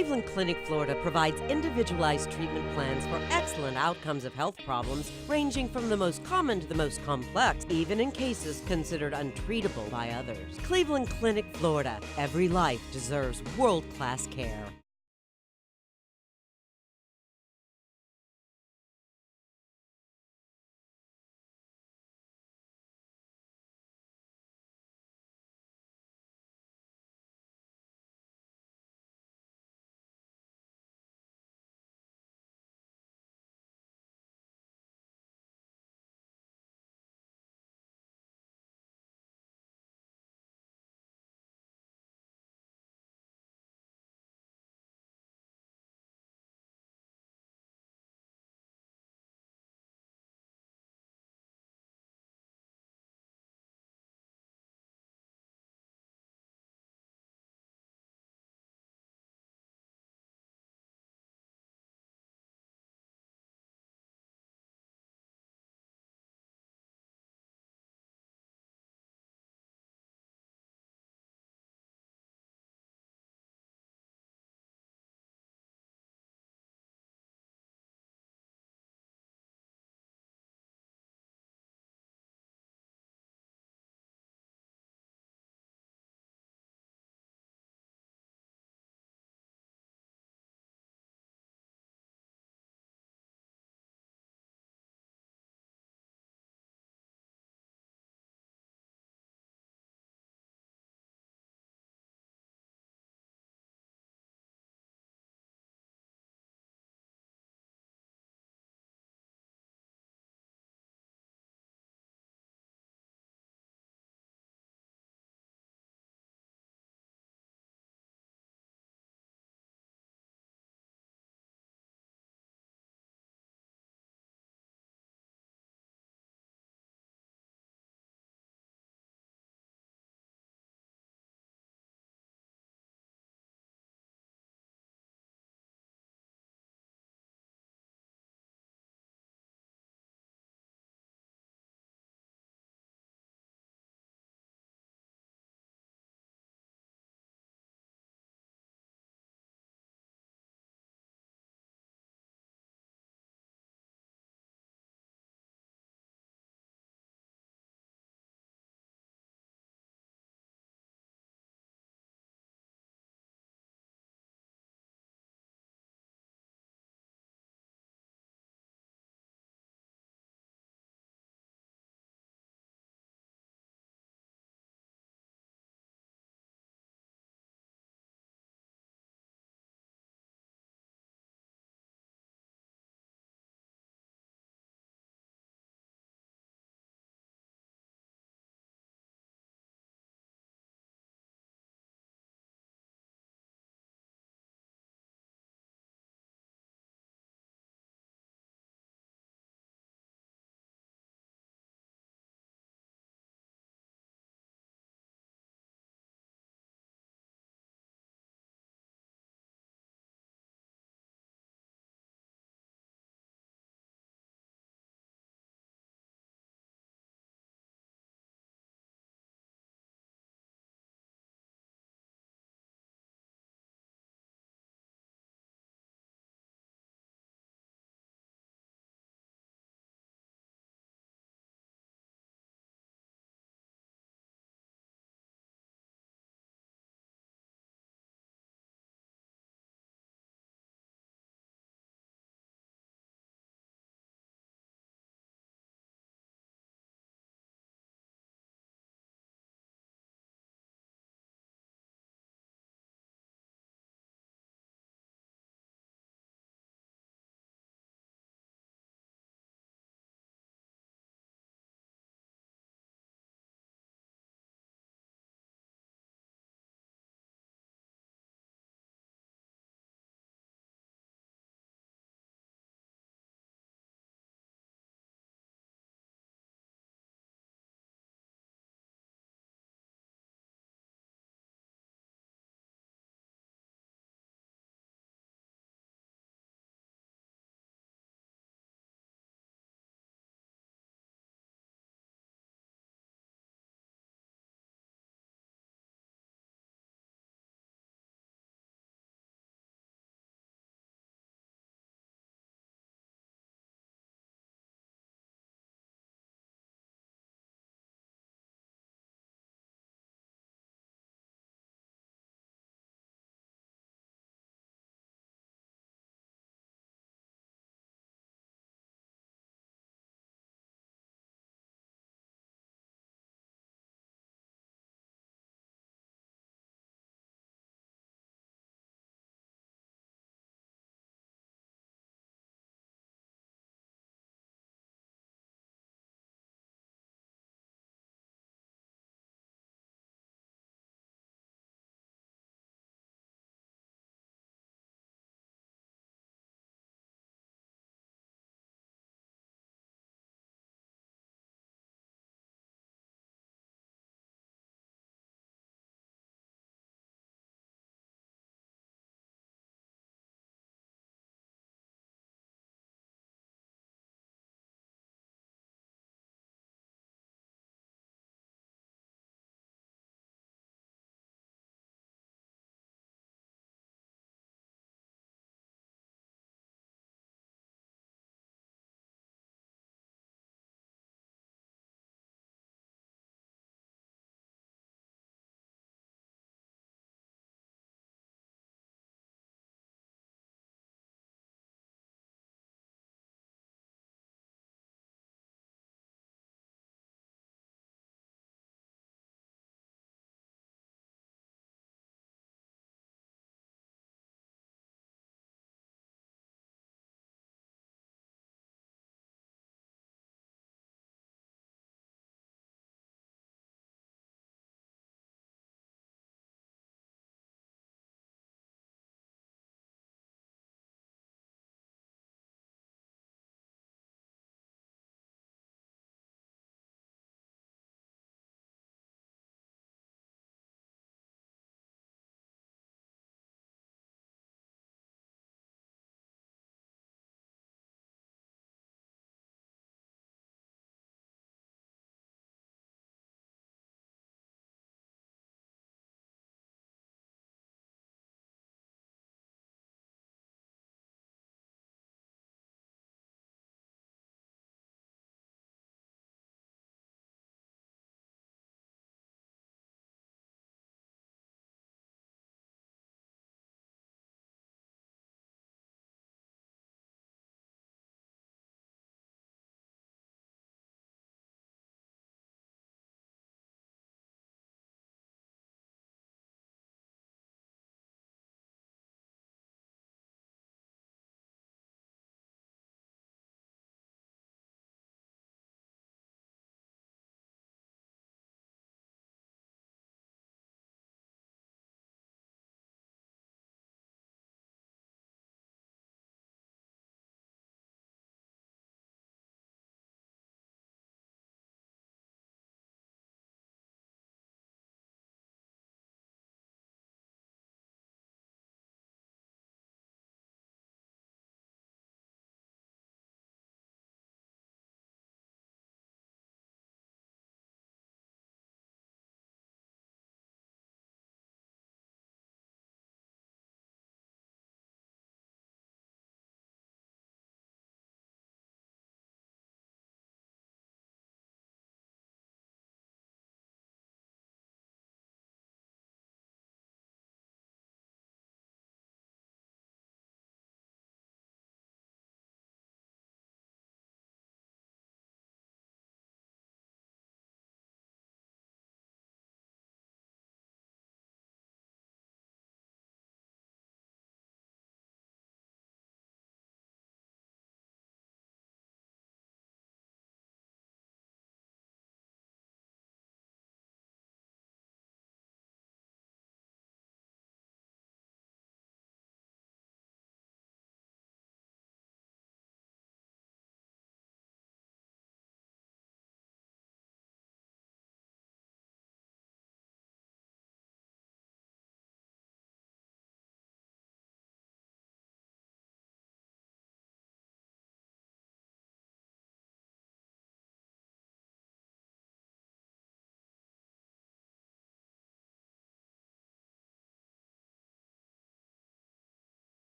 Cleveland Clinic, Florida provides individualized treatment plans for excellent outcomes of health problems ranging from the most common to the most complex, even in cases considered untreatable by others. Cleveland Clinic, Florida. Every life deserves world-class care.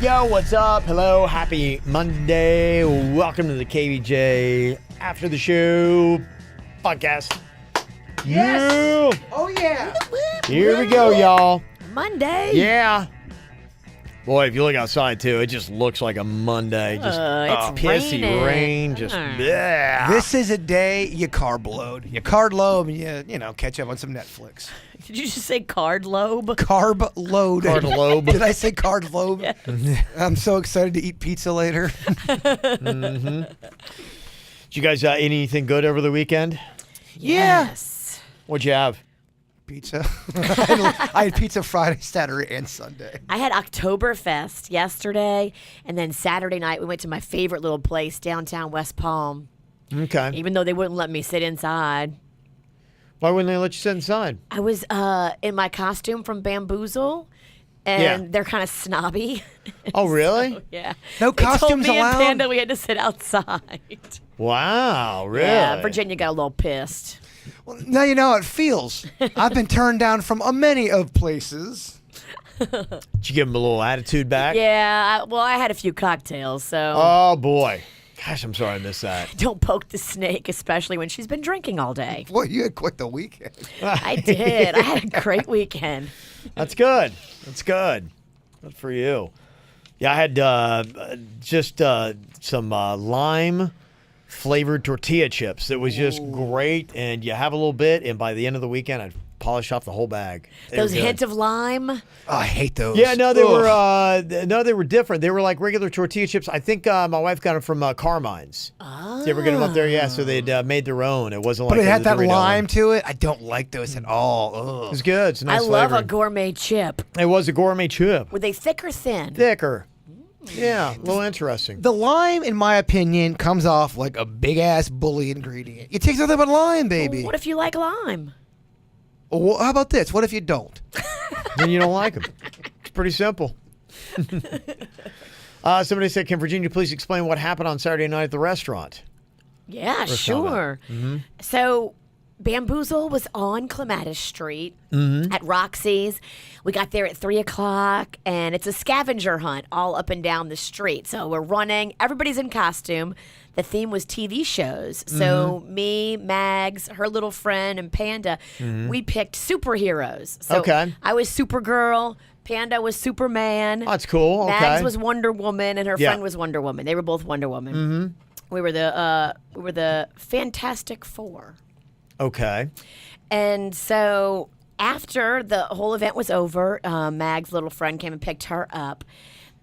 Yo, what's up? Hello, happy Monday. Welcome to the KVJ After the Show podcast. Yes. Yeah. Oh, yeah. Here we go, y'all. Monday. Yeah. Boy, if you look outside, too, it just looks like a Monday. Just it's pissy raining. rain. Just, bleh. This is a day you carb load. You carb load and you know, catch up on some Netflix. Did you just say card lobe? Carb load. Carb lobe. Did I say carb lobe? Yes. I'm so excited to eat pizza later. Did you guys eat anything good over the weekend? Yes. What'd you have? Pizza. I had pizza Friday, Saturday, and Sunday. I had Oktoberfest yesterday, and then Saturday night we went to my favorite little place downtown West Palm, Okay. even though they wouldn't let me sit inside. Why wouldn't they let you sit inside? I was in my costume from Bamboozle, and Yeah. they're kind of snobby. Oh, really? Yeah. No They told costumes me allowed? and Panda we had to sit outside. Wow, really? Yeah, Virginia got a little pissed. Well, now you know how it feels. I've been turned down from a many of places. Did you give them a little attitude back? Yeah, I had a few cocktails, so Oh, boy. Gosh, I'm sorry I missed that. don't poke the snake, especially when she's been drinking all day. Boy, you had quite the weekend. I did. I had a great weekend. That's good. That's good. Good for you. Yeah, I had just some lime flavored tortilla chips. It was just great, and you have a little bit, and by the end of the weekend, I'd polish off the whole bag. They Those were good. hints of lime. Oh, I hate those. Yeah, no, they Ugh. they were different. They were like regular tortilla chips. I think my wife got them from Carmine's. Oh. Did you ever get them up there? Yeah, so they'd made their own. It wasn't But like it had the that Dorito lime one. to it. I don't like those at all. It was good. It's a nice I love flavor. a gourmet chip. It was a gourmet chip. Were they thick or thin? Thicker. Yeah, a little interesting. The lime, in my opinion, comes off like a big-ass bully ingredient. It takes nothing but lime, baby. What if you like lime? Well, how about this? What if you don't? Then you don't like them. It's pretty simple. Somebody said, can Virginia please explain what happened on Saturday night at the restaurant? Yeah, comment. sure. So Bamboozle was on Clematis Street at Roxy's. We got there at 3 o'clock, and it's a scavenger hunt all up and down the street. So we're running. Everybody's in costume. The theme was TV shows. So me, Mags, her little friend, and Panda, we picked superheroes. So Okay. I was Supergirl. Panda was Superman. Oh, that's cool. Okay. Mags was Wonder Woman, and her Yeah. friend was Wonder Woman. They were both Wonder Woman. We were the Fantastic Four. Okay. And so after the whole event was over, Mag's little friend came and picked her up.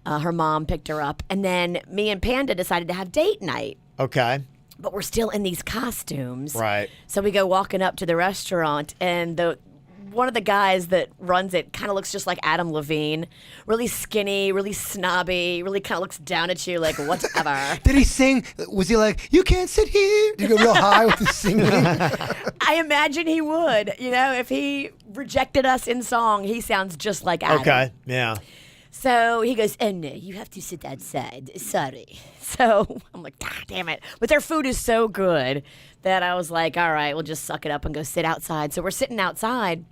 Her mom picked her up. And then me and Panda decided to have date night. Okay. But we're still in these costumes. Right. So we go walking up to the restaurant, and one of the guys that runs it kind of looks just like Adam Levine. Really skinny, really snobby, really kind of looks down at you like, whatever. Did he sing? Was he like, you can't sit here? Did he go real high with the singing? I imagine he would. You know, if he rejected us in song, he sounds just like Adam. Okay. Yeah. So he goes, oh no, you have to sit outside. Sorry. So I'm like, God damn it. But their food is so good that I was like, all right, we'll just suck it up and go sit outside. So we're sitting outside,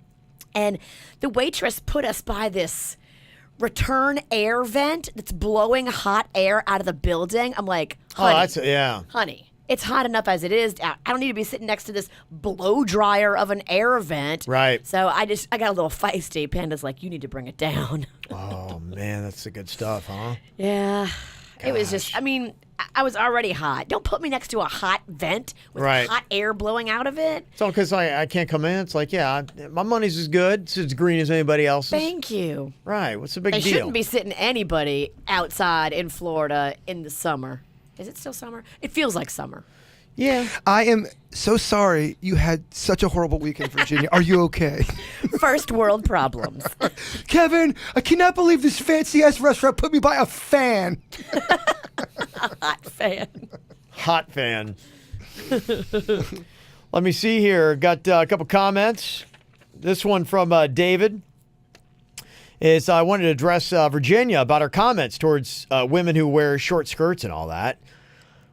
and the waitress put us by this return air vent that's blowing hot air out of the building. I'm like, honey, Oh, that's yeah. honey, it's hot enough as it is. I don't need to be sitting next to this blow dryer of an air vent. Right. So I got a little feisty. Panda's like, you need to bring it down. Oh man, that's the good stuff, huh? Yeah. It was just, I mean, I was already hot. Don't put me next to a hot vent with Right. hot air blowing out of it. It's all because I can't come in. It's like, yeah, my money's as good. It's as green as anybody else's. Thank you. Right. What's the big They deal? shouldn't be sitting anybody outside in Florida in the summer. Is it still summer? It feels like summer. Yeah. I am so sorry you had such a horrible weekend, Virginia. Are you okay? First world problems. Kevin, I cannot believe this fancy-ass restaurant put me by a fan. Hot fan. Hot fan. Let me see here. Got a couple comments. This one from David is I wanted to address Virginia about her comments towards women who wear short skirts and all that.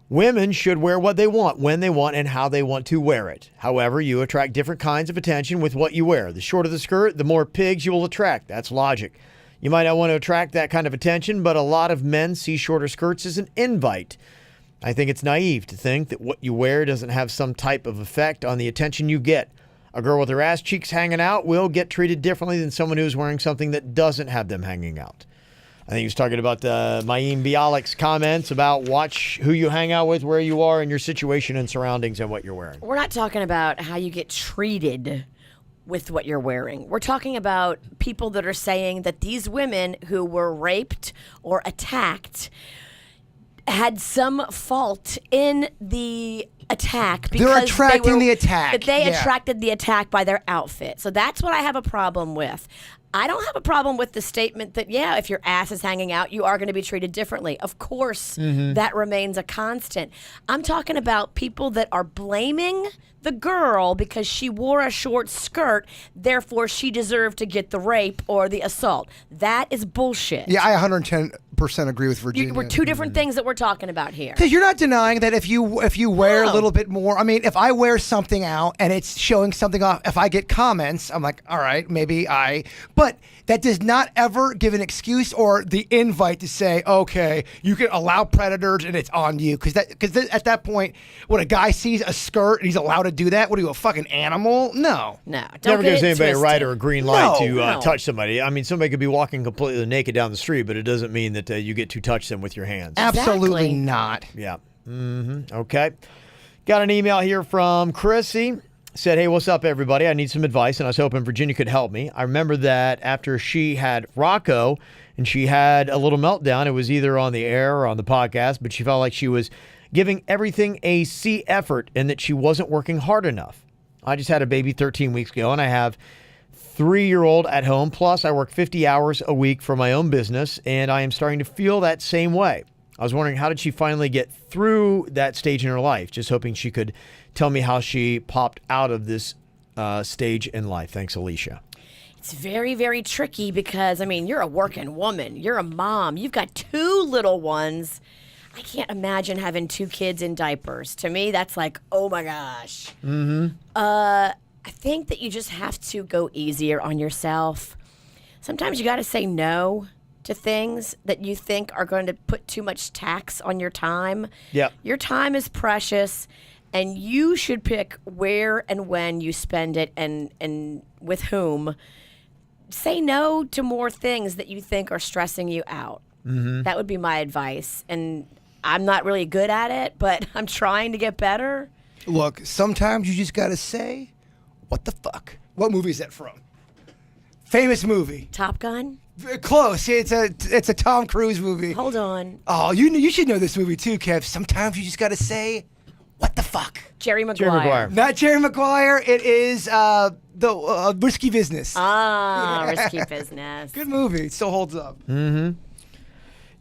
Women should wear what they want, when they want, and how they want to wear it. However, you attract different kinds of attention with what you wear. The shorter the skirt, the more pigs you will attract. That's logic. You might not want to attract that kind of attention, but a lot of men see shorter skirts as an invite. I think it's naive to think that what you wear doesn't have some type of effect on the attention you get. A girl with her ass cheeks hanging out will get treated differently than someone who's wearing something that doesn't have them hanging out. I think he was talking about Mayim Bialik's comments about watch who you hang out with, where you are, and your situation and surroundings and what you're wearing. We're not talking about how you get treated with what you're wearing. We're talking about people that are saying that these women who were raped or attacked had some fault in the attack because They're attracting the attack. That they Yeah. attracted the attack by their outfit. So that's what I have a problem with. I don't have a problem with the statement that, yeah, if your ass is hanging out, you are going to be treated differently. Of course, that remains a constant. I'm talking about people that are blaming the girl because she wore a short skirt, therefore she deserved to get the rape or the assault. That is bullshit. Yeah, I 110% agree with Virginia. We're two different things that we're talking about here. Because you're not denying that if you wear a No. little bit more, I mean, if I wear something out and it's showing something off, if I get comments, I'm like, all right, but that does not ever give an excuse or the invite to say, okay, you can allow predators and it's on you. Because at that point, when a guy sees a skirt and he's allowed to do that, what are you, a fucking animal? No. No, don't Never get gives it anybody a right twisted. or a green light No, to no. touch somebody. I mean, somebody could be walking completely naked down the street, but it doesn't mean that you get to touch them with your hands. Absolutely Exactly. not. Yeah. Okay. Got an email here from Chrissy. Said, hey, what's up, everybody? I need some advice, and I was hoping Virginia could help me. I remember that after she had Rocco and she had a little meltdown, it was either on the air or on the podcast, but she felt like she was giving everything a C effort and that she wasn't working hard enough. I just had a baby 13 weeks ago, and I have 3-year-old at home. Plus, I work 50 hours a week for my own business, and I am starting to feel that same way. I was wondering, how did she finally get through that stage in her life? Just hoping she could tell me how she popped out of this stage in life. Thanks, Alicia. It's very, very tricky because, I mean, you're a working woman. You're a mom. You've got 2 little ones. I can't imagine having 2 kids in diapers. To me, that's like, oh my gosh. I think that you just have to go easier on yourself. Sometimes you got to say no to things that you think are going to put too much tax on your time. Yep. Your time is precious, and you should pick where and when you spend it and with whom. Say no to more things that you think are stressing you out. That would be my advice. And I'm not really good at it, but I'm trying to get better. Look, sometimes you just got to say, what the fuck? What movie is that from? Famous movie. Top Gun? Close. It's a Tom Cruise movie. Hold on. Oh, you should know this movie too, Kev. Sometimes you just got to say, what the fuck? Jerry Maguire. Jerry Maguire. Not Jerry Maguire. It is the Risky Business. Ah, Risky Business. Good movie. It still holds up.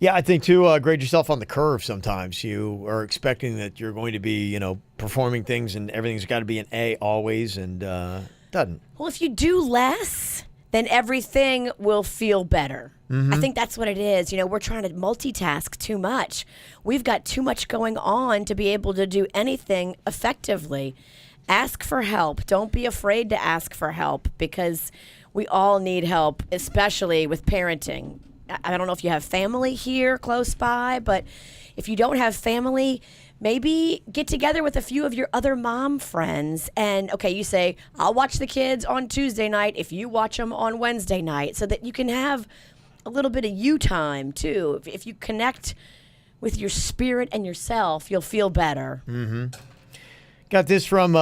Yeah, I think, too, grade yourself on the curve sometimes. You are expecting that you're going to be, performing things and everything's got to be an A always, and doesn't. Well, if you do less, then everything will feel better. I think that's what it is. We're trying to multitask too much. We've got too much going on to be able to do anything effectively. Ask for help. Don't be afraid to ask for help because we all need help, especially with parenting. I don't know if you have family here close by, but if you don't have family, maybe get together with a few of your other mom friends and, okay, you say, I'll watch the kids on Tuesday night if you watch them on Wednesday night, so that you can have a little bit of you time, too. If you connect with your spirit and yourself, you'll feel better. Got this from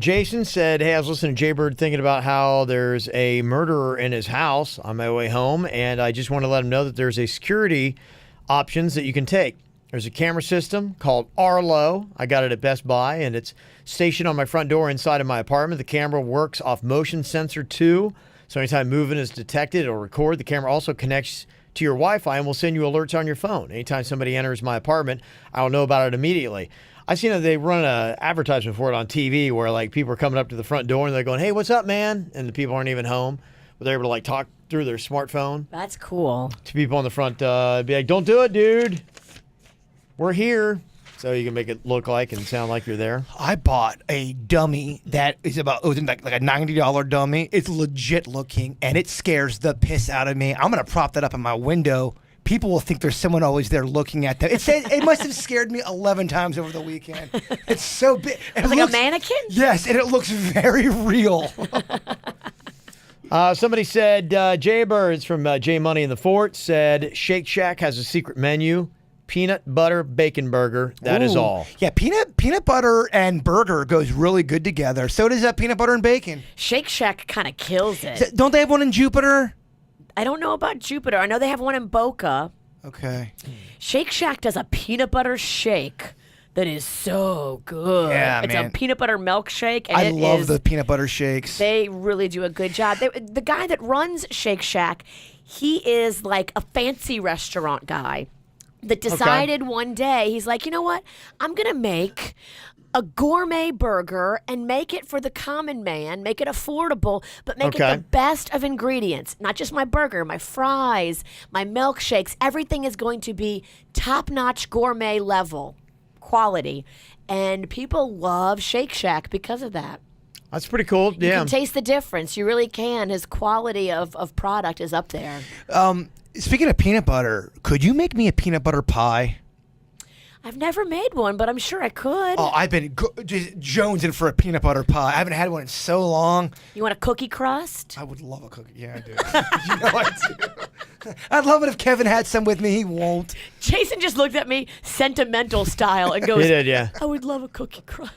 Jason. Said, hey, I was listening to Jaybird thinking about how there's a murderer in his house on my way home, and I just want to let him know that there's a security options that you can take. There's a camera system called Arlo. I got it at Best Buy, and it's stationed on my front door inside of my apartment. The camera works off motion sensor too, so anytime movement is detected or record, the camera also connects to your Wi-Fi and will send you alerts on your phone. Anytime somebody enters my apartment, I'll know about it immediately. I've seen that they run an advertisement for it on TV where like people are coming up to the front door and they're going, hey, what's up, man? And the people aren't even home, but they're able to like talk through their smartphone That's cool. to people on the front, be like, don't do it, dude. We're here. So you can make it look like and sound like you're there. I bought a dummy that is it was like a $90 dummy. It's legit looking, and it scares the piss out of me. I'm gonna prop that up in my window. People will think there's someone always there looking at them. It must have scared me 11 times over the weekend. It's so big. It's like a mannequin? Yes, and it looks very real. Somebody said, Jaybirds from J Money in the Fort said, Shake Shack has a secret menu. Peanut butter bacon burger. That is Ooh. all. Yeah, peanut butter and burger goes really good together. So does that peanut butter and bacon. Shake Shack kind of kills it. So, don't they have one in Jupiter? I don't know about Jupiter. I know they have one in Boca. Okay. Shake Shack does a peanut butter shake that is so good. Yeah, it's man. a peanut butter milkshake. And I love the peanut butter shakes. They really do a good job. The guy that runs Shake Shack, he is like a fancy restaurant guy that decided one day, he's like, you know what? I'm going to make a gourmet burger and make it for the common man, make it affordable, but make it the best of ingredients. Not just my burger, my fries, my milkshakes. Everything is going to be top-notch gourmet level quality. And people love Shake Shack because of that. That's pretty cool. You can taste the difference. You really can. His quality of product is up there. Speaking of peanut butter, could you make me a peanut butter pie? I've never made one, but I'm sure I could. Oh, I've been just jonesing for a peanut butter pie. I haven't had one in so long. You want a cookie crust? I would love a cookie. Yeah, I do. You know I do. I'd love it if Kevin had some with me. He won't. Jason just looked at me sentimental style and goes, He did, yeah. I would love a cookie crust.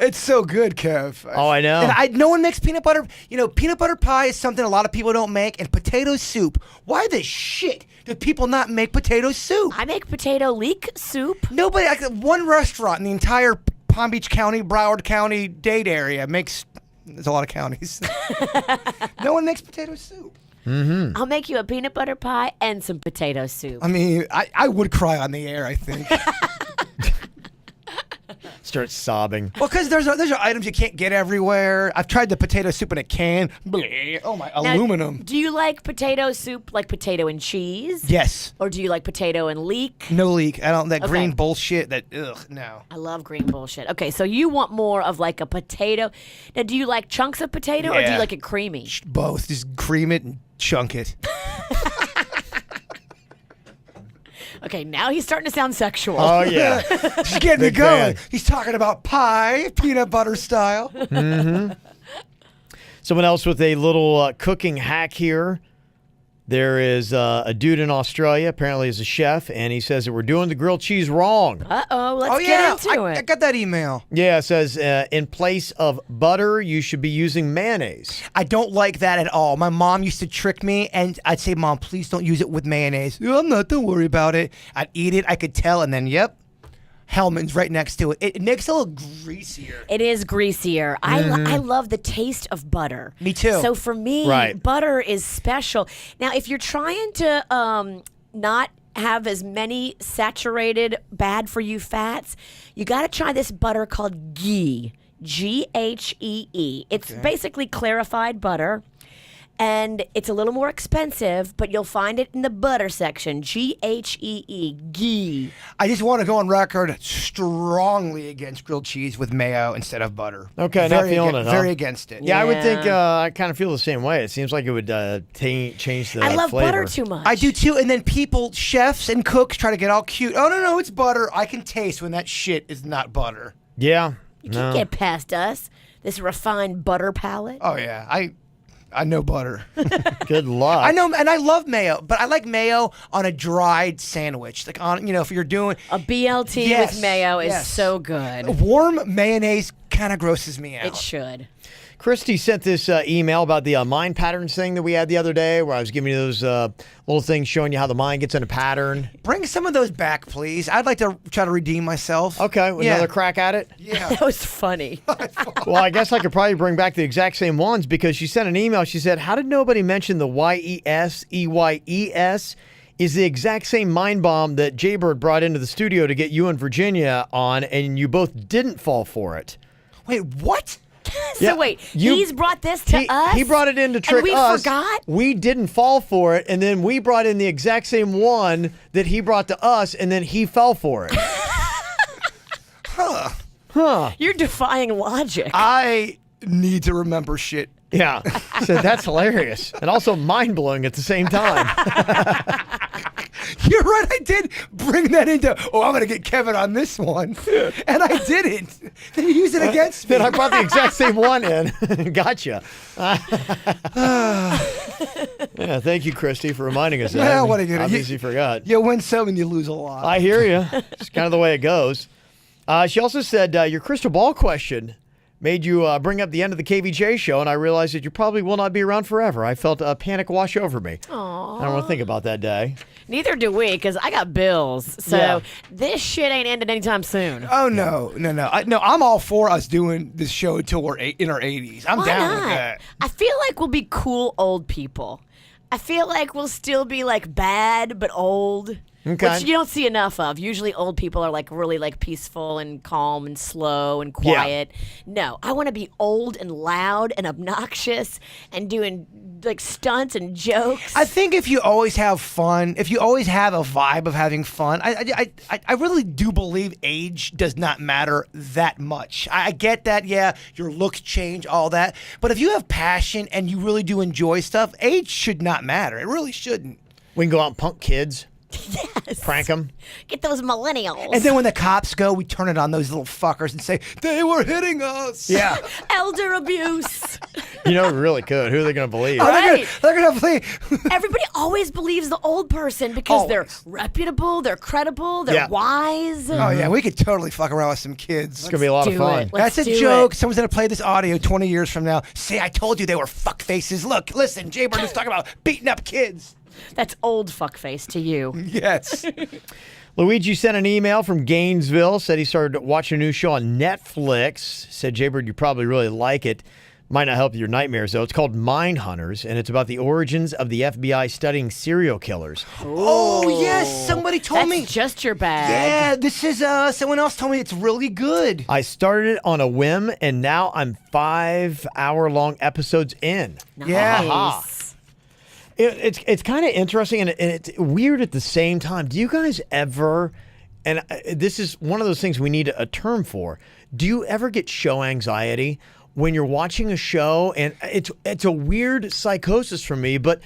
It's so good, Kev. Oh, I know. And no one makes peanut butter. You know, peanut butter pie is something a lot of people don't make. And potato soup. Why the shit do people not make potato soup? I make potato leek soup. Nobody, like one restaurant in the entire Palm Beach County, Broward County, Dade area makes. There's a lot of counties. No one makes potato soup. Mm-hmm. I'll make you a peanut butter pie and some potato soup. I mean, I would cry on the air, I think. Start sobbing. Well, because there's items you can't get everywhere. I've tried the potato soup in a can. Bleh. Oh my, Now, aluminum. Do you like potato soup like potato and cheese? Yes. Or do you like potato and leek? No leek. I don't. That Okay. green bullshit. No. I love green bullshit. Okay, so you want more of like a potato. Now, do you like chunks of potato or do you Yeah. like it creamy? Both. Just cream it and chunk it. Okay, now he's starting to sound sexual. Oh, yeah. Just getting me Big going. fan. He's talking about pie, peanut butter style. Someone else with a little cooking hack here. There is a dude in Australia, apparently is a chef, and he says that we're doing the grilled cheese wrong. Uh-oh, let's Oh get yeah, into I it. got that email. Yeah, it says in place of butter, you should be using mayonnaise. I don't like that at all. My mom used to trick me, and I'd say, "Mom, please don't use it with mayonnaise." "Yeah, I'm not. Don't worry about it." I'd eat it. I could tell, and then, yep, Hellman's right next to it. It makes it a little greasier. It is greasier. I love the taste of butter. Me too. So for me, Right. butter is special. Now, if you're trying to not have as many saturated, bad for you fats, you got to try this butter called ghee. Ghee. It's basically clarified butter. And it's a little more expensive, but you'll find it in the butter section. Ghee. Ghee. I just want to go on record strongly against grilled cheese with mayo instead of butter. Okay, not feeling it, huh? Very against it. Yeah, I would think Yeah. I kind of feel the same way. It seems like it would change the I love flavor. butter too much. I do too. And then people, chefs and cooks, try to get all cute. "Oh no, it's butter." I can taste when that shit is not butter. Yeah. You can't get past us. This refined butter palate. Oh yeah, I know butter. Good luck. I know, and I love mayo, but I like mayo on a dried sandwich. Like on, if you're doing A BLT Yes, with mayo is yes. so good. warm mayonnaise, kind of grosses me out. It should. Christy sent this email about the mind patterns thing that we had the other day, where I was giving you those little things showing you how the mind gets in a pattern. Bring some of those back, please. I'd like to try to redeem myself. Okay, Yeah. another crack at it. Yeah. That was funny. Well, I guess I could probably bring back the exact same ones because she sent an email. She said, "How did nobody mention the YES is the exact same mind bomb that Jaybird brought into the studio to get you and Virginia on, and you both didn't fall for it." Wait, what? So Yeah, wait, you- he's brought this to us? He brought it in to trick and we us. forgot? We didn't fall for it, and then we brought in the exact same one that he brought to us, and then he fell for it. You're defying logic. I need to remember shit. Yeah. So that's hilarious. And also mind-blowing at the same time. You're right. I did bring that into, I'm going to get Kevin on this one. And I didn't. Then you used it against me. Then I brought the exact same one in. Gotcha. Yeah, thank you, Christy, for reminding us that. Yeah, what are you gonna- Obviously forgot. You win some and you lose a lot. I hear you. It's kind of the way it goes. She also said your crystal ball question made you bring up the end of the KVJ show, and I realized that you probably will not be around forever. I felt a panic wash over me. Aww. I don't want to think about that day. Neither do we, because I got bills. So Yeah. this shit ain't ending anytime soon. Oh, no. I'm all for us doing this show until we're in our 80s. I'm Why down not? with that. I feel like we'll be cool old people. I feel like we'll still be like bad but old. Okay. Which you don't see enough of. Usually old people are like really like peaceful and calm and slow and quiet. No, I want to be old and loud and obnoxious and doing like stunts and jokes. I think if you always have fun, if you always have a vibe of having fun, I really do believe age does not matter that much. I get that, yeah, your looks change, all that. But if you have passion and you really do enjoy stuff, age should not matter. It really shouldn't. We can go out and punk kids, Yes. prank them. Get those millennials. And then when the cops go, we turn it on those little fuckers and say, they were hitting us. Yeah. Elder abuse. You know, we really could. Who are they going to believe? Oh, Right. they're gonna play. Everybody always believes the old person because they're Always. reputable, they're credible, they're Yeah. wise. Oh, yeah, we could totally fuck around with some kids. It's going to be a lot of do fun. it. Let's That's a do joke. it. Someone's going to play this audio 20 years from now. Say, I told you they were fuck faces. Look, listen, Jay Bird is talking about beating up kids. That's old fuckface to you. Yes. Luigi sent an email from Gainesville, said he started watching a new show on Netflix. Said, Jaybird, you probably really like it. Might not help with your nightmares, though. It's called Mind Hunters, and it's about the origins of the FBI studying serial killers. Oh, yes. Somebody told That's me. just your bag. Yeah, this is, someone else told me it's really good. I started it on a whim, and now I'm 5-hour-long episodes in. Yeah. Nice. It's kind of interesting, and it's weird at the same time. Do you guys ever, and this is one of those things we need a term for, do you ever get show anxiety when you're watching a show? And it's a weird psychosis for me, but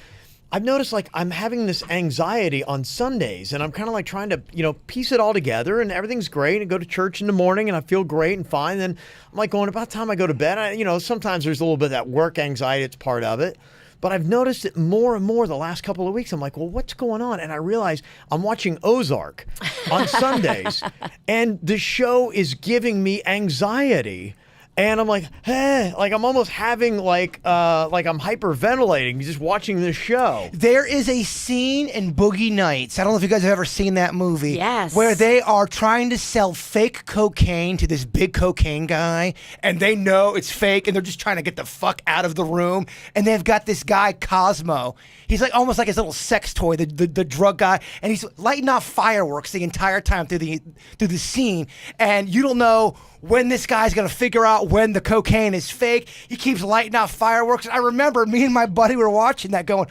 I've noticed like I'm having this anxiety on Sundays, and I'm kind of like trying to, piece it all together, and everything's great, and go to church in the morning, and I feel great and fine. Then I'm like going, about the time I go to bed, sometimes there's a little bit of that work anxiety. It's part of it. But I've noticed it more and more the last couple of weeks. I'm like, well, what's going on? And I realize I'm watching Ozark on Sundays, and the show is giving me anxiety. And I'm like, hey, like I'm almost having like I'm hyperventilating just watching this show. There is a scene in Boogie Nights. I don't know if you guys have ever seen that movie. Yes. Where they are trying to sell fake cocaine to this big cocaine guy, and they know it's fake, and they're just trying to get the fuck out of the room. And they've got this guy, Cosmo. He's like almost like his little sex toy, the drug guy, and he's lighting off fireworks the entire time through the scene. And you don't know when this guy's gonna figure out when the cocaine is fake. He keeps lighting off fireworks. I remember me and my buddy were watching that going,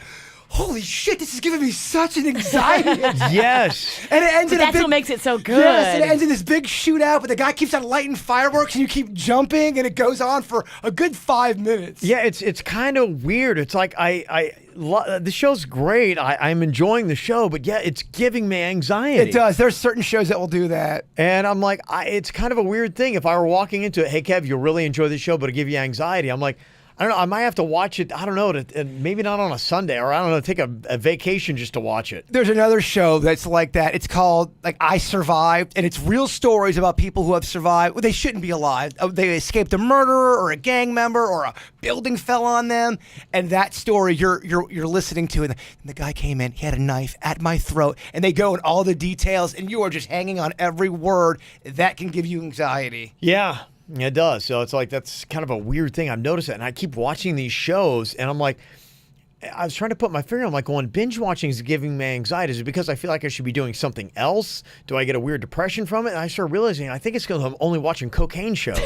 holy shit, this is giving me such an anxiety. Yes. And it ends in a That's big, what makes it so good. Yes, and it ends in this big shootout, but the guy keeps on lighting fireworks, and you keep jumping, and it goes on for a good 5 minutes. Yeah, it's kind of weird. It's like the show's great. I'm enjoying the show, but yeah, it's giving me anxiety. It does. There's certain shows that will do that. And I'm like, it's kind of a weird thing. If I were walking into it, hey, Kev, you'll really enjoy the show, but it'll give you anxiety. I'm like, I don't know. I might have to watch it. I don't know. Maybe not on a Sunday, or I don't know. Take a vacation just to watch it. There's another show that's like that. It's called like I Survived, and it's real stories about people who have survived. Well, they shouldn't be alive. They escaped a murderer or a gang member, or a building fell on them. And that story you're listening to, and the guy came in. He had a knife at my throat, and they go in all the details, and you are just hanging on every word. That can give you anxiety. Yeah. It does. So it's like that's kind of a weird thing. I've noticed it, and I keep watching these shows, and I'm like, I was trying to put my finger on, like, going, binge watching is giving me anxiety. Is it because I feel like I should be doing something else? Do I get a weird depression from it? And I started realizing, I think it's because I'm only watching cocaine shows.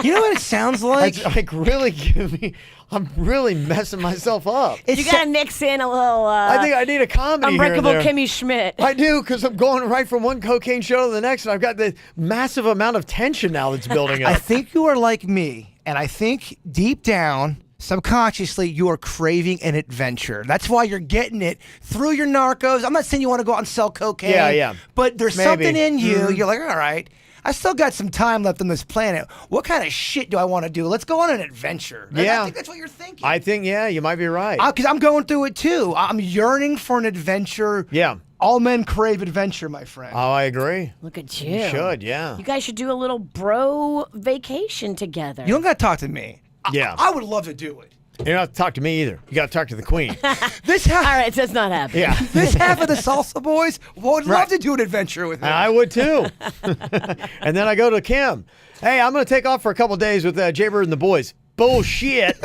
You know what it sounds like? It's like really giving me, I'm really messing myself up. You got to mix in a little I think I need a comedy Unbreakable here and there. Kimmy Schmidt. I do, because I'm going right from one cocaine show to the next, and I've got the massive amount of tension now that's building up. I think you are like me, and I think deep down, subconsciously, you are craving an adventure. That's why you're getting it through your narcos. I'm not saying you want to go out and sell cocaine. Yeah. But there's Maybe. something in you. You're like, all right, I still got some time left on this planet. What kind of shit do I want to do? Let's go on an adventure. Yeah. I think that's what you're thinking. I think, you might be right. Because I'm going through it too. I'm yearning for an adventure. Yeah. All men crave adventure, my friend. Oh, I agree. Look at you. You should, yeah. You guys should do a little bro vacation together. You don't got to talk to me. Yeah. I would love to do it. You don't have to talk to me either. You got to talk to the queen. This half, All right, so it's not happening. Yeah. this half of the Salsa Boys would love Right. to do an adventure with me. I would too. And then I go to Kim. Hey, I'm going to take off for a couple days with Jaybird and the boys. Bullshit.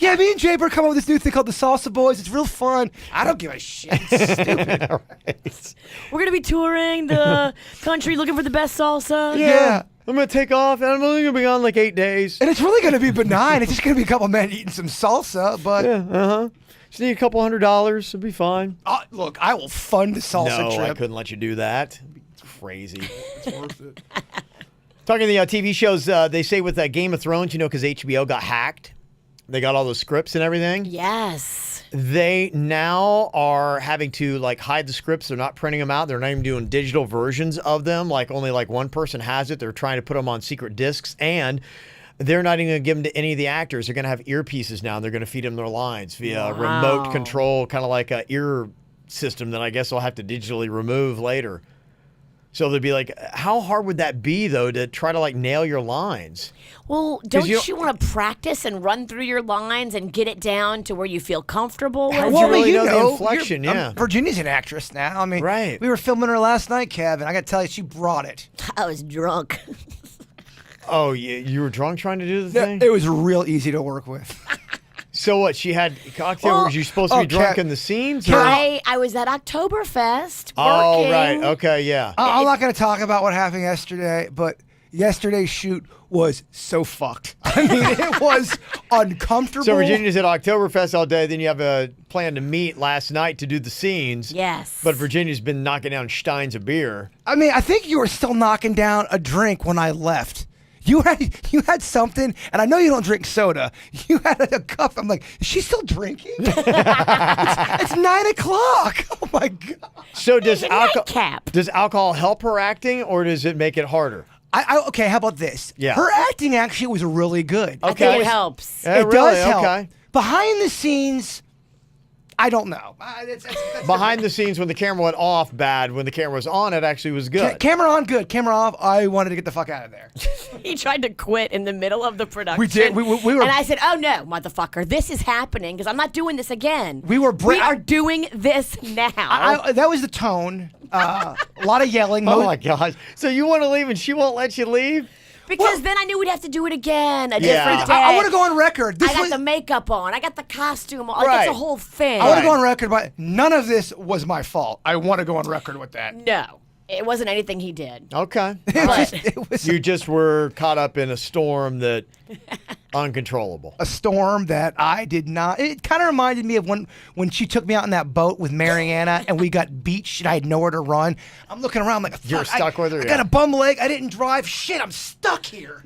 Yeah, me and Jaybird come up with this new thing called the Salsa Boys. It's real fun. I don't give a shit. It's stupid. Right. We're going to be touring the country looking for the best salsa. Yeah. I'm going to take off, and I'm only going to be gone like 8 days. And it's really going to be benign. It's just going to be a couple men eating some salsa. But Just need a couple $100. It'll be fine. look, I will fund the salsa No, I trip. couldn't let you do that. It's crazy. It's worth it. Talking to the TV shows, they say with Game of Thrones, because HBO got hacked. They got all those scripts and everything. Yes. They now are having to hide the scripts. They're not printing them out. They're not even doing digital versions of them. Only one person has it. They're trying to put them on secret discs, and they're not even going to give them to any of the actors. They're going to have earpieces now. And they're going to feed them their lines via remote control, kind of like an ear system that I guess they'll have to digitally remove later. So they'd be how hard would that be, though, to try to nail your lines? Well, don't you want to practice and run through your lines and get it down to where you feel comfortable with? How'd Well, you really know the you're- inflection? Yeah. Virginia's an actress now. I mean, Right. we were filming her last night, Kevin. I got to tell you, she brought it. I was drunk. Oh, you were drunk trying to do the thing? It was real easy to work with. So what? She had cocktail. Well, was you supposed to be drunk okay. in the scenes? Can or- I was at Oktoberfest Oh, working. right. Okay, yeah. I'm not going to talk about what happened yesterday, but yesterday's shoot was so fucked. I mean, it was uncomfortable. So Virginia's at Oktoberfest all day. Then you have a plan to meet last night to do the scenes. Yes. But Virginia's been knocking down steins of beer. I mean, I think you were still knocking down a drink when I left. You had something, and I know you don't drink soda. You had a cup. I'm like, is she still drinking? it's 9 o'clock. Oh my god. So does a nightcap. alcohol help her acting, or does it make it harder? Okay, how about this? Yeah. Her acting actually was really good. I think it helps. Yeah, It really? does help. Okay. Behind the scenes, I don't know. That's Behind the scenes, when the camera went off, bad. When the camera was on, it actually was good. Camera on, good. Camera off, I wanted to get the fuck out of there. He tried to quit in the middle of the production. We did. We were. And I said, "Oh no, motherfucker! This is happening because I'm not doing this again. We were we are doing this now." That was the tone. A lot of yelling. Oh my gosh! So you want to leave, and she won't let you leave? because then I knew we'd have to do it again a Yeah. different day. I want to go on record. I got the makeup on. I got the costume on. Like, Right. it's a whole thing. I want Right. to go on record, but none of this was my fault. I want to go on record with that. No, it wasn't anything he did. Okay. It was You just were caught up in a storm that uncontrollable. a storm that I did not. It kind of reminded me of when she took me out in that boat with Mariana and we got beached and I had nowhere to run. I'm looking around like, You're fuck, stuck with her, I yeah. got a bum leg. I didn't drive. Shit, I'm stuck here.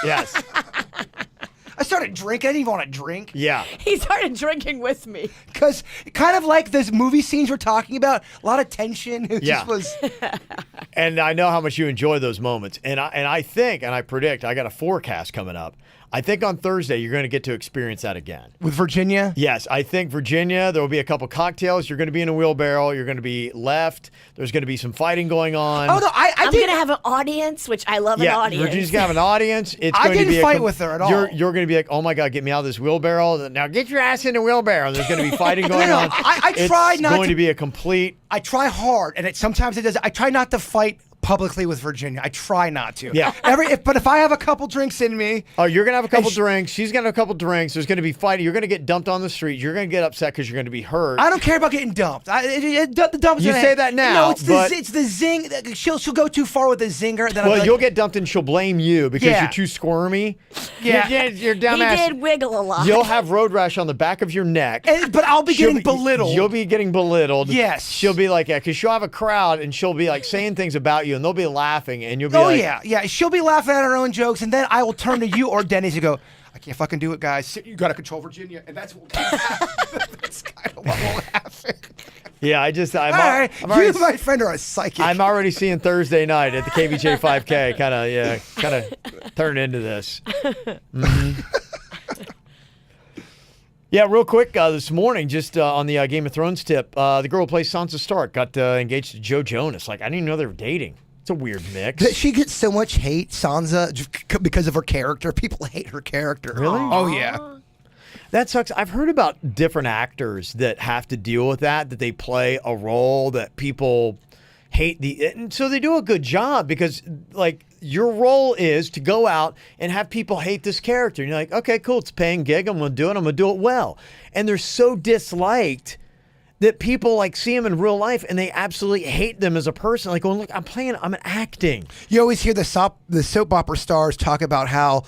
Yes. I started drinking. I didn't even want to drink. Yeah. He started drinking with me. Because kind of like those movie scenes we're talking about, a lot of tension. It Yeah. just was. And I know how much you enjoy those moments. And I think, and I predict, I got a forecast coming up. I think on Thursday you're going to get to experience that again. With Virginia? Yes, I think Virginia, there will be a couple cocktails. You're going to be in a wheelbarrow. You're going to be left. There's going to be some fighting going on. Oh, no, I'm did. going to have an audience, which I love an audience. Virginia's going to have an audience. It's I going to didn't be fight with her at all. You're going to be like, oh my God, get me out of this wheelbarrow. Now get your ass in the wheelbarrow. There's going to be fighting going No, on. I It's tried not going to- to be a complete. I try hard, and sometimes it does. I try not to fight publicly with Virginia. I try not to. Yeah. But if I have a couple drinks in me, Oh, you're gonna have a couple drinks. She's gonna have a couple drinks. There's gonna be fighting. You're gonna get dumped on the street. You're gonna get upset because you're gonna be hurt. I don't care about getting dumped. The dump's You gonna- say that now, No, it's but- it's the zing. She'll go too far with the zinger. Then I'll be Well, like, you'll get dumped and she'll blame you because Yeah. you're too squirmy. Yeah. You're He dumbass. did wiggle a lot. You'll have road rash on the back of your neck. but I'll be She'll getting belittled. You'll be getting belittled. Yes. She'll be like, yeah, because she'll have a crowd and she'll be like saying things about you and they'll be laughing and you'll be Oh like, yeah. She'll be laughing at her own jokes, and then I will turn to you or Denny's and go, "I can't fucking do it, guys. You gotta control Virginia," and that's what that's kind of what will happen. yeah, I'm All right, I'm already, you, my friend, are a psychic. I'm already seeing Thursday night at the KVJ 5K kind of turn into this. Mhm. Yeah, real quick, this morning, just on the Game of Thrones tip, the girl who plays Sansa Stark got engaged to Joe Jonas. Like, I didn't even know they were dating. It's a weird mix. She gets so much hate, Sansa, because of her character. People hate her character. Really? Oh yeah. That sucks. I've heard about different actors that have to deal with that they play a role that people hate and so they do a good job because like your role is to go out and have people hate this character. And you're like, okay, cool. It's a paying gig. I'm going to do it. I'm going to do it well. And they're so disliked that people like see them in real life and they absolutely hate them as a person. Like, going, look, I'm acting. You always hear the soap opera stars talk about how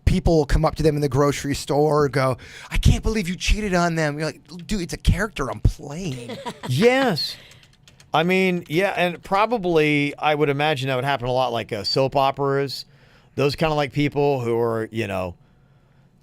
people will come up to them in the grocery store and go, "I can't believe you cheated on them." You're like, dude, it's a character I'm playing. Yes. I mean, yeah, and probably I would imagine that would happen a lot like soap operas. Those kind of like people who are,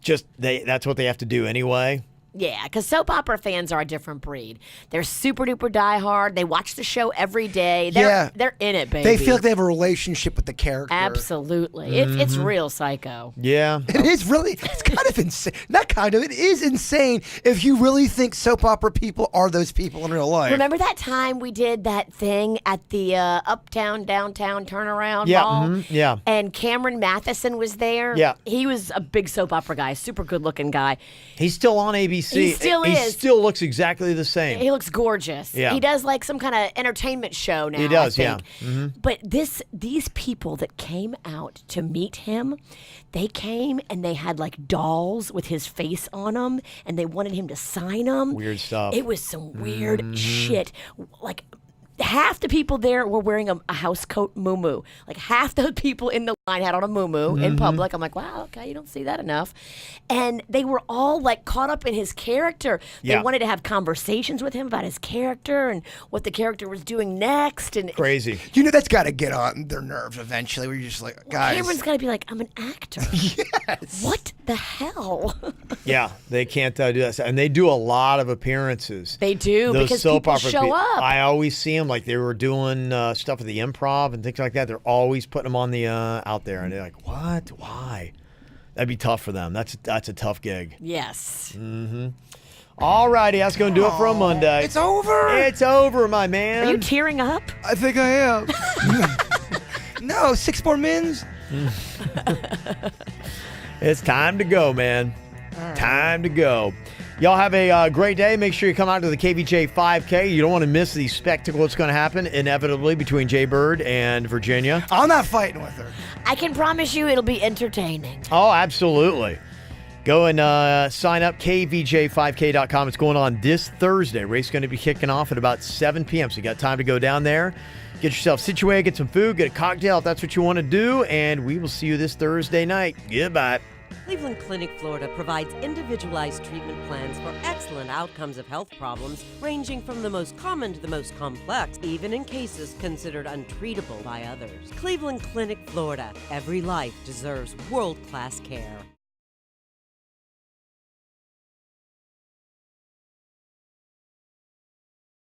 just that's what they have to do anyway. Yeah, because soap opera fans are a different breed. They're super duper diehard. They watch the show every day. They're in it, baby. They feel like they have a relationship with the character. Absolutely. It's real psycho. Yeah. It is really, it's kind of insane. Not kind of, it is insane if you really think soap opera people are those people in real life. Remember that time we did that thing at the Uptown Downtown Turnaround Yeah, Mall? yeah. And Cameron Matheson was there. Yeah. He was a big soap opera guy, super good looking guy. He's still on ABC. He still He is. still looks exactly the same. He looks gorgeous. Yeah. He does like some kind of entertainment show now. He does, I yeah. think. But these people that came out to meet him, they came and they had like dolls with his face on them, and they wanted him to sign them. Weird stuff. It was some weird shit. Like half the people there were wearing a house coat muumuu. Like half the people in the line had on a muumuu in public. I'm like, wow, okay, you don't see that enough. And they were all like caught up in his character. They Yeah. wanted to have conversations with him about his character and what the character was doing next. And Crazy. You know, that's got to get on their nerves eventually, where you're just like, guys. Cameron's got to be like, I'm an actor. Yes. What the hell? Yeah, they can't do that. And they do a lot of appearances. They do, Those because soap people opera show up. I always see them like they were doing stuff at the Improv and things like that. They're always putting them on the out there, and they're like, "What? Why?" That'd be tough for them. That's a tough gig. Yes. All righty, that's going to do it for a Monday. It's over. It's over, my man. Are you tearing up? I think I am. No, 6 more mins. It's time to go, man. Time to go. Y'all have a great day. Make sure you come out to the KVJ 5K. You don't want to miss the spectacle that's going to happen inevitably between Jay Bird and Virginia. I'm not fighting with her. I can promise you it'll be entertaining. Oh, absolutely. Go and sign up, kvj5k.com. It's going on this Thursday. Race is going to be kicking off at about 7 p.m., so you got time to go down there. Get yourself situated, get some food, get a cocktail if that's what you want to do, and we will see you this Thursday night. Goodbye. Cleveland Clinic, Florida provides individualized treatment plans for excellent outcomes of health problems ranging from the most common to the most complex, even in cases considered untreatable by others. Cleveland Clinic, Florida. Every life deserves world-class care.